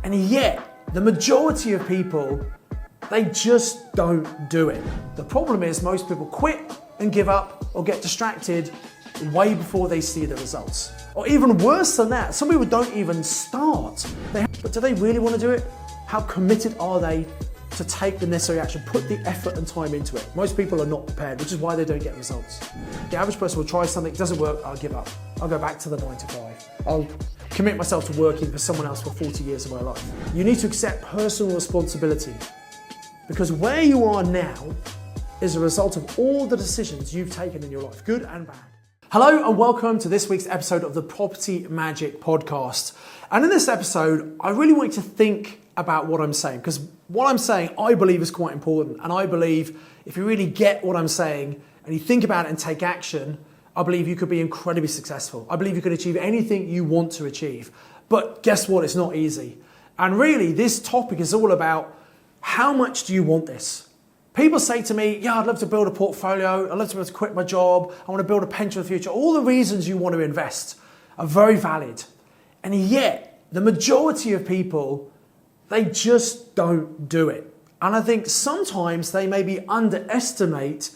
And yet, the majority of people, they just don't do it. The problem is most people quit and give up or get distracted way before they see the results. Or even worse than that, some people don't even start. But do they really want to do it? How committed are they to take the necessary action, put the effort and time into it? Most people are not prepared, which is why they don't get results. The average person will try something, it doesn't work, I'll give up. I'll go back to the 9 to 5. I'll commit myself to working for someone else for 40 years of my life. You need to accept personal responsibility, because where you are now is a result of all the decisions you've taken in your life, good and bad. Hello and welcome to this week's episode of the Property Magic Podcast. And in this episode, I really want you to think about what I'm saying, because what I'm saying I believe is quite important. And I believe if you really get what I'm saying and you think about it and take action, I believe you could be incredibly successful. I believe you can achieve anything you want to achieve. But guess what? It's not easy. And really, this topic is all about how much do you want this? People say to me, yeah, I'd love to build a portfolio. I'd love to be able to quit my job. I want to build a pension for the future. All the reasons you want to invest are very valid. And yet, the majority of people, they just don't do it. And I think sometimes they maybe underestimate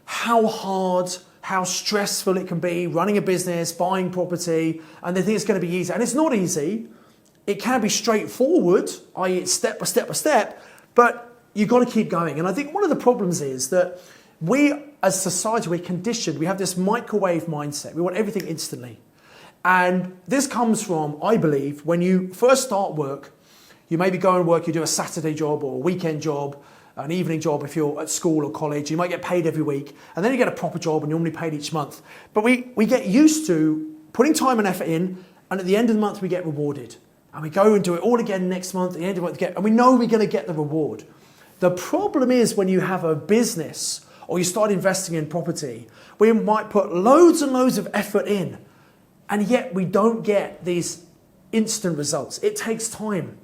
how hard, how stressful it can be running a business, buying property, and they think it's going to be easy. And it's not easy. It can be straightforward, i.e. it's step by step by step, but you've got to keep going. And I think one of the problems is that we as society, we're conditioned, we have this microwave mindset. We want everything instantly. And this comes from, I believe, when you first start work, you maybe go and work, you do a Saturday job or a weekend job, an evening job if you're at school or college. You might get paid every week, and then you get a proper job and you're normally paid each month. But we get used to putting time and effort in, and at the end of the month we get rewarded. And we go and do it all again next month, at the end of the month, and we know we're going to get the reward. The problem is when you have a business or you start investing in property, we might put loads and loads of effort in, and yet we don't get these instant results. It takes time.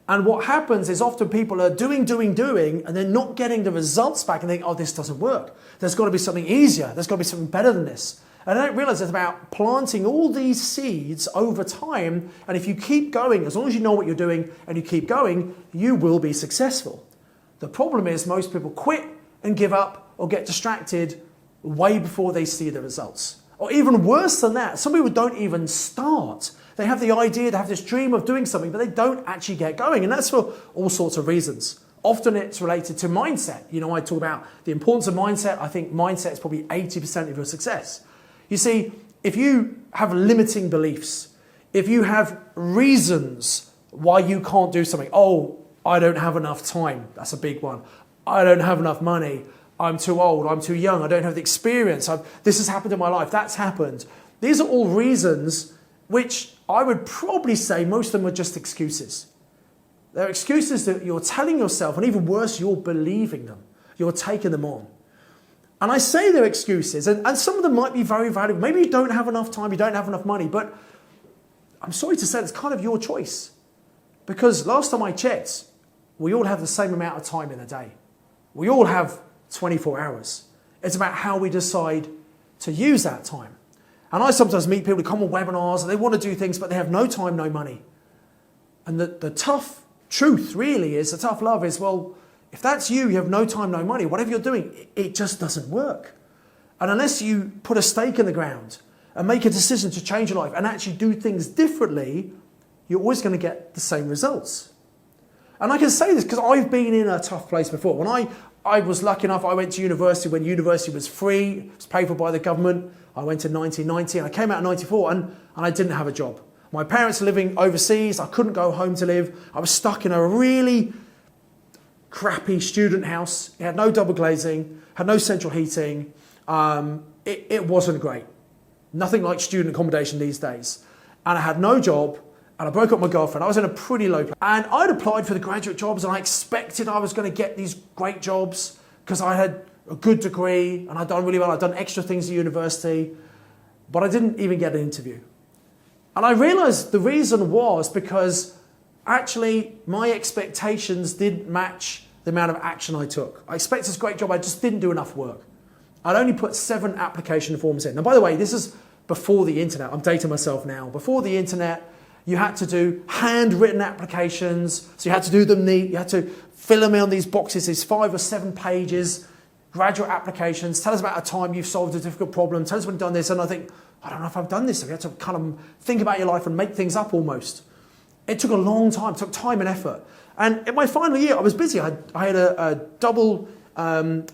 And what happens is often people are doing, and they're not getting the results back and think, oh, this doesn't work. There's got to be something easier. There's got to be something better than this. And I don't realize it's about planting all these seeds over time. And if you keep going, as long as you know what you're doing and you keep going, you will be successful. The problem is most people quit and give up or get distracted way before they see the results. Or even worse than that, some people don't even start. They have the idea, they have this dream of doing something, but they don't actually get going. And that's for all sorts of reasons. Often it's related to mindset. You know, I talk about the importance of mindset. I think mindset is probably 80% of your success. You see, if you have limiting beliefs, if you have reasons why you can't do something, oh, I don't have enough time. That's a big one. I don't have enough money. I'm too old. I'm too young. I don't have the experience. This has happened in my life. That's happened. These are all reasons which I would probably say most of them are just excuses. They're excuses that you're telling yourself, and even worse, you're believing them. You're taking them on. And I say they're excuses, and some of them might be very valuable. Maybe you don't have enough time, you don't have enough money, but I'm sorry to say it's kind of your choice. Because last time I checked, we all have the same amount of time in a day. We all have 24 hours. It's about how we decide to use that time. And I sometimes meet people who come on webinars and they want to do things, but they have no time, no money. And the tough truth really is, the tough love is, well, if that's you, you have no time, no money, whatever you're doing, it just doesn't work. And unless you put a stake in the ground and make a decision to change your life and actually do things differently, you're always going to get the same results. And I can say this because I've been in a tough place before. When I was lucky enough, I went to university when university was free, it was paid for by the government. I went in 1990 and I came out in 94 and I didn't have a job. My parents were living overseas, I couldn't go home to live. I was stuck in a really crappy student house. It had no double glazing, had no central heating. It wasn't great. Nothing like student accommodation these days. And I had no job. And I broke up with my girlfriend. I was in a pretty low place. And I'd applied for the graduate jobs and I expected I was going to get these great jobs because I had a good degree and I'd done really well. I'd done extra things at university, but I didn't even get an interview. And I realized the reason was because actually my expectations didn't match the amount of action I took. I expected this great job. I just didn't do enough work. I'd only put 7 application forms in. Now, by the way, this is before the internet. I'm dating myself now. Before the internet, You had to do handwritten applications, so you had to do them neat. You had to fill them in on these boxes, these 5 or 7 pages, graduate applications. Tell us about a time you've solved a difficult problem. Tell us when you've done this. And I think, I don't know if I've done this. So you had to kind of think about your life and make things up almost. It took a long time, it took time and effort. And in my final year, I was busy. I had a double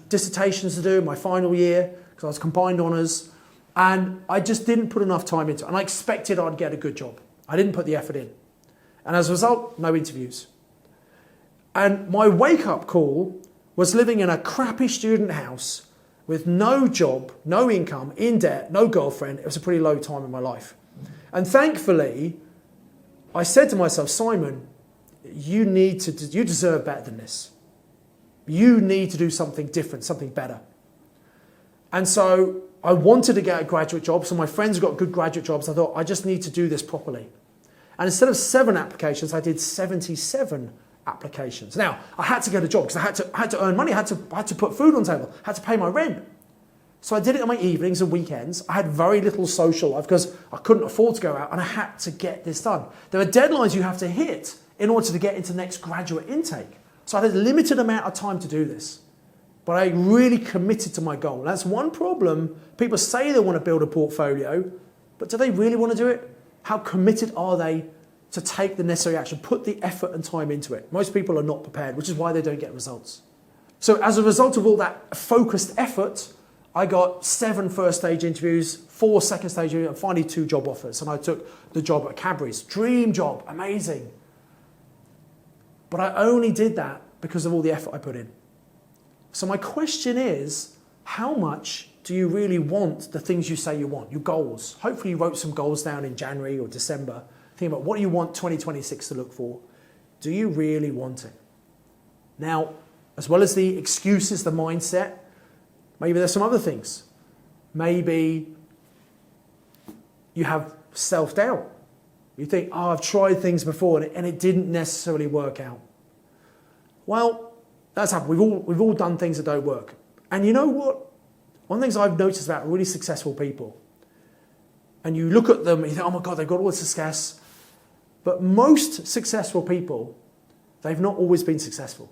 dissertations to do in my final year because I was combined honours. And I just didn't put enough time into it. And I expected I'd get a good job. I didn't put the effort in. And as a result, no interviews. And my wake-up call was living in a crappy student house with no job, no income, in debt, no girlfriend. It was a pretty low time in my life. And thankfully, I said to myself, Simon, you deserve better than this. You need to do something different, something better. And so I wanted to get a graduate job. So my friends got good graduate jobs. I thought, I just need to do this properly. And instead of 7 applications, I did 77 applications. Now, I had to get a job because I had to earn money. I had to put food on the table. I had to pay my rent. So I did it on my evenings and weekends. I had very little social life because I couldn't afford to go out, and I had to get this done. There are deadlines you have to hit in order to get into the next graduate intake. So I had a limited amount of time to do this. But I really committed to my goal. That's one problem. People say they want to build a portfolio, but do they really want to do it? How committed are they to take the necessary action, put the effort and time into it? Most people are not prepared, which is why they don't get results. So as a result of all that focused effort, I got 7 first stage interviews, 4 second stage interviews, and finally 2 job offers. And I took the job at Cadbury's. Dream job, amazing. But I only did that because of all the effort I put in. So my question is, how much do you really want the things you say you want, your goals? Hopefully you wrote some goals down in January or December. Think about what do you want 2026 to look for. Do you really want it? Now, as well as the excuses, the mindset, maybe there's some other things. Maybe you have self-doubt. You think, oh, I've tried things before and it didn't necessarily work out. Well, that's happened. We've all done things that don't work. And you know what? One of the things I've noticed about really successful people, and you look at them and you think, oh my God, they've got all this success. But most successful people, they've not always been successful.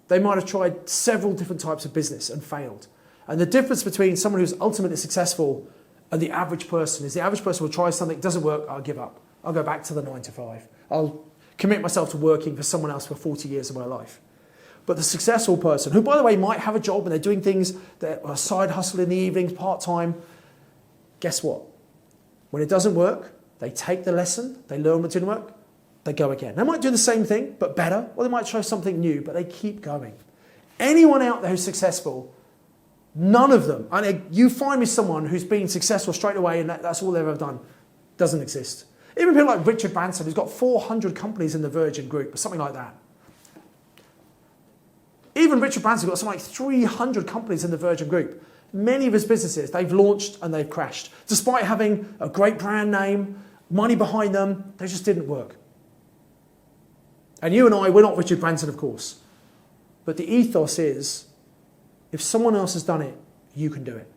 They might have tried several different types of business and failed. And the difference between someone who's ultimately successful and the average person is the average person will try something, it doesn't work, I'll give up. I'll go back to the 9 to 5. I'll commit myself to working for someone else for 40 years of my life. But the successful person, who by the way might have a job and they're doing things that are a side hustle in the evenings, part-time, guess what? When it doesn't work, they take the lesson, they learn what didn't work, they go again. They might do the same thing, but better, or they might try something new, but they keep going. Anyone out there who's successful, none of them, and you find me someone who's been successful straight away and that's all they've ever done, doesn't exist. Even people like Richard Branson, who's got 400 companies in the Virgin Group, or something like that. Even Richard Branson's got something like 300 companies in the Virgin Group. Many of his businesses, they've launched and they've crashed. Despite having a great brand name, money behind them, they just didn't work. And you and I, we're not Richard Branson, of course. But the ethos is, if someone else has done it, you can do it.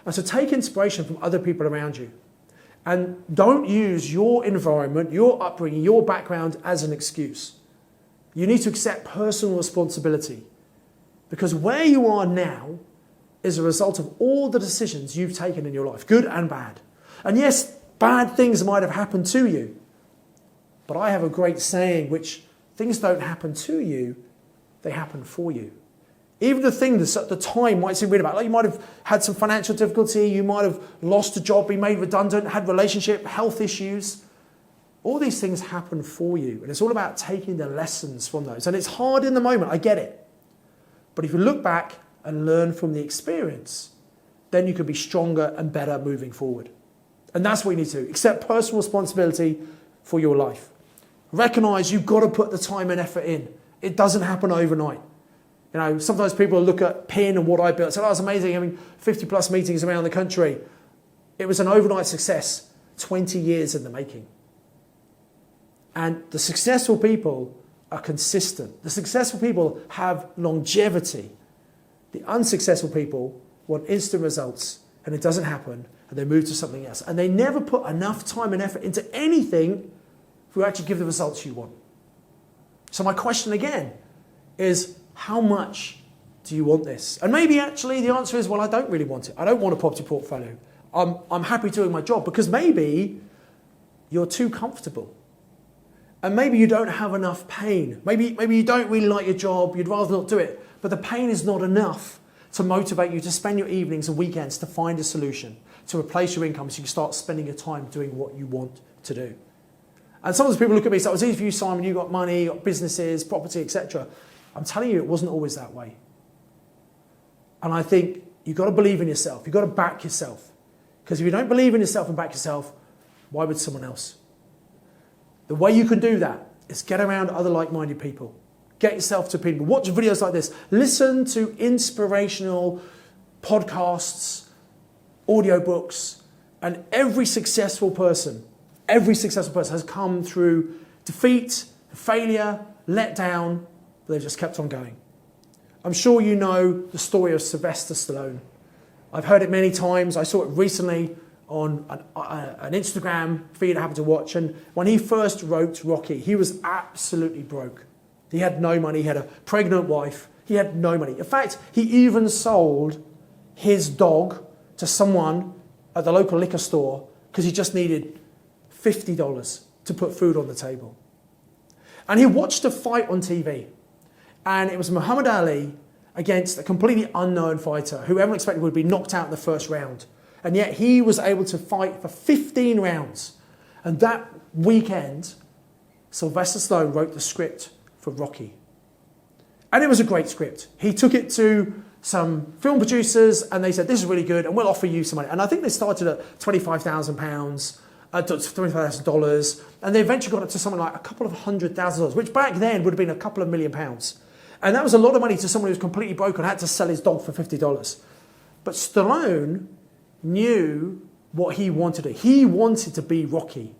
And so take inspiration from other people around you. And don't use your environment, your upbringing, your background as an excuse. You need to accept personal responsibility, because where you are now is a result of all the decisions you've taken in your life, good and bad. And yes, bad things might have happened to you, but I have a great saying, which things don't happen to you, they happen for you. Even the thing that at the time might seem really bad, like you might have had some financial difficulty, you might have lost a job, been made redundant, had relationship, health issues. All these things happen for you, and it's all about taking the lessons from those. And it's hard in the moment, I get it. But if you look back and learn from the experience, then you can be stronger and better moving forward. And that's what you need to do. Accept personal responsibility for your life. Recognize you've got to put the time and effort in. It doesn't happen overnight. You know, sometimes people look at PIN and what I built and say, oh, it's amazing having 50 plus meetings around the country. It was an overnight success, 20 years in the making. And the successful people are consistent. The successful people have longevity. The unsuccessful people want instant results, and it doesn't happen, and they move to something else. And they never put enough time and effort into anything who actually give the results you want. So my question again is, how much do you want this? And maybe actually the answer is, well, I don't really want it. I don't want a property portfolio. I'm happy doing my job, because maybe you're too comfortable. And maybe you don't have enough pain. Maybe you don't really like your job, you'd rather not do it. But the pain is not enough to motivate you to spend your evenings and weekends to find a solution, to replace your income so you can start spending your time doing what you want to do. And some of those people look at me and say, it's easy for you, Simon, you got money, you got businesses, property, etc. I'm telling you, it wasn't always that way. And I think you've got to believe in yourself. You've got to back yourself. Because if you don't believe in yourself and back yourself, why would someone else? The way you can do that is get around other like-minded people. Get yourself to people. Watch videos like this. Listen to inspirational podcasts, audiobooks, and every successful person has come through defeat, failure, let down, but they've just kept on going. I'm sure you know the story of Sylvester Stallone. I've heard it many times. I saw it recently on an Instagram feed I happened to watch. And when he first wrote Rocky, he was absolutely broke. He had no money. He had a pregnant wife. He had no money. In fact, he even sold his dog to someone at the local liquor store because he just needed $50 to put food on the table. And he watched a fight on TV. And it was Muhammad Ali against a completely unknown fighter who everyone expected would be knocked out in the first round. And yet he was able to fight for 15 rounds. And that weekend, Sylvester Stallone wrote the script for Rocky. And it was a great script. He took it to some film producers and they said, this is really good and we'll offer you some money. And I think they started at £25,000, $25,000, and they eventually got it to something like a couple of $100,000, which back then would have been a couple of £1 million. And that was a lot of money to someone who was completely broken and had to sell his dog for $50. But Stallone knew what he wanted to do. He wanted to be Rocky.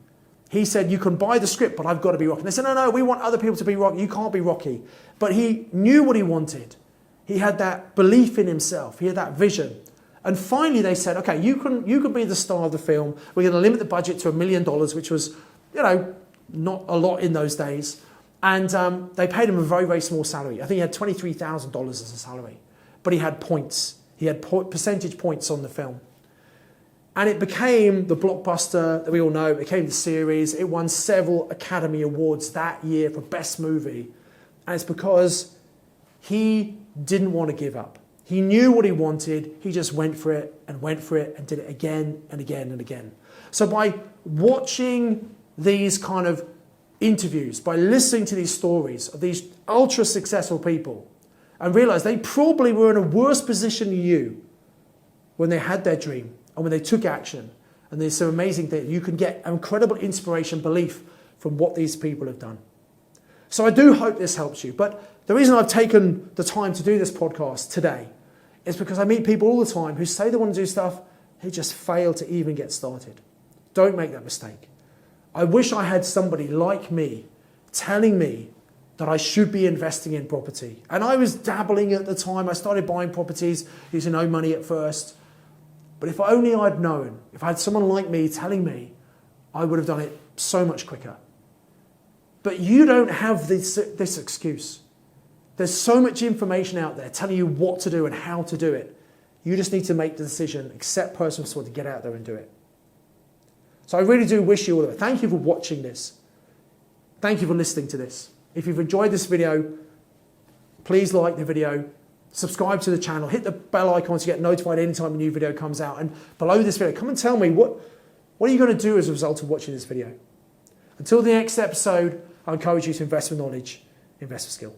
He said, you can buy the script, but I've got to be Rocky. And they said, no, we want other people to be Rocky. You can't be Rocky. But he knew what he wanted. He had that belief in himself. He had that vision. And finally they said, okay, you can be the star of the film. We're going to limit the budget to $1 million, which was, not a lot in those days. And they paid him a very, very small salary. I think he had $23,000 as a salary. But he had points. He had percentage points on the film. And it became the blockbuster that we all know. It became the series. It won several Academy Awards that year for Best Movie. And it's because he didn't want to give up. He knew what he wanted. He just went for it and did it again and again and again. So by watching these kind of interviews, by listening to these stories of these ultra successful people, and realize they probably were in a worse position than you when they had their dream and when they took action. And there's some amazing things. You can get incredible inspiration, belief from what these people have done. So I do hope this helps you. But the reason I've taken the time to do this podcast today is because I meet people all the time who say they want to do stuff, who just fail to even get started. Don't make that mistake. I wish I had somebody like me telling me that I should be investing in property. And I was dabbling at the time. I started buying properties using no money at first. But if only I'd known, if I had someone like me telling me, I would have done it so much quicker. But you don't have this excuse. There's so much information out there telling you what to do and how to do it. You just need to make the decision, accept personal support to get out there and do it. So I really do wish you all the best. Thank you for watching this. Thank you for listening to this. If you've enjoyed this video, please like the video, subscribe to the channel, hit the bell icon to get notified anytime a new video comes out. And below this video, come and tell me what are you going to do as a result of watching this video. Until the next episode, I encourage you to invest with knowledge, invest with skill.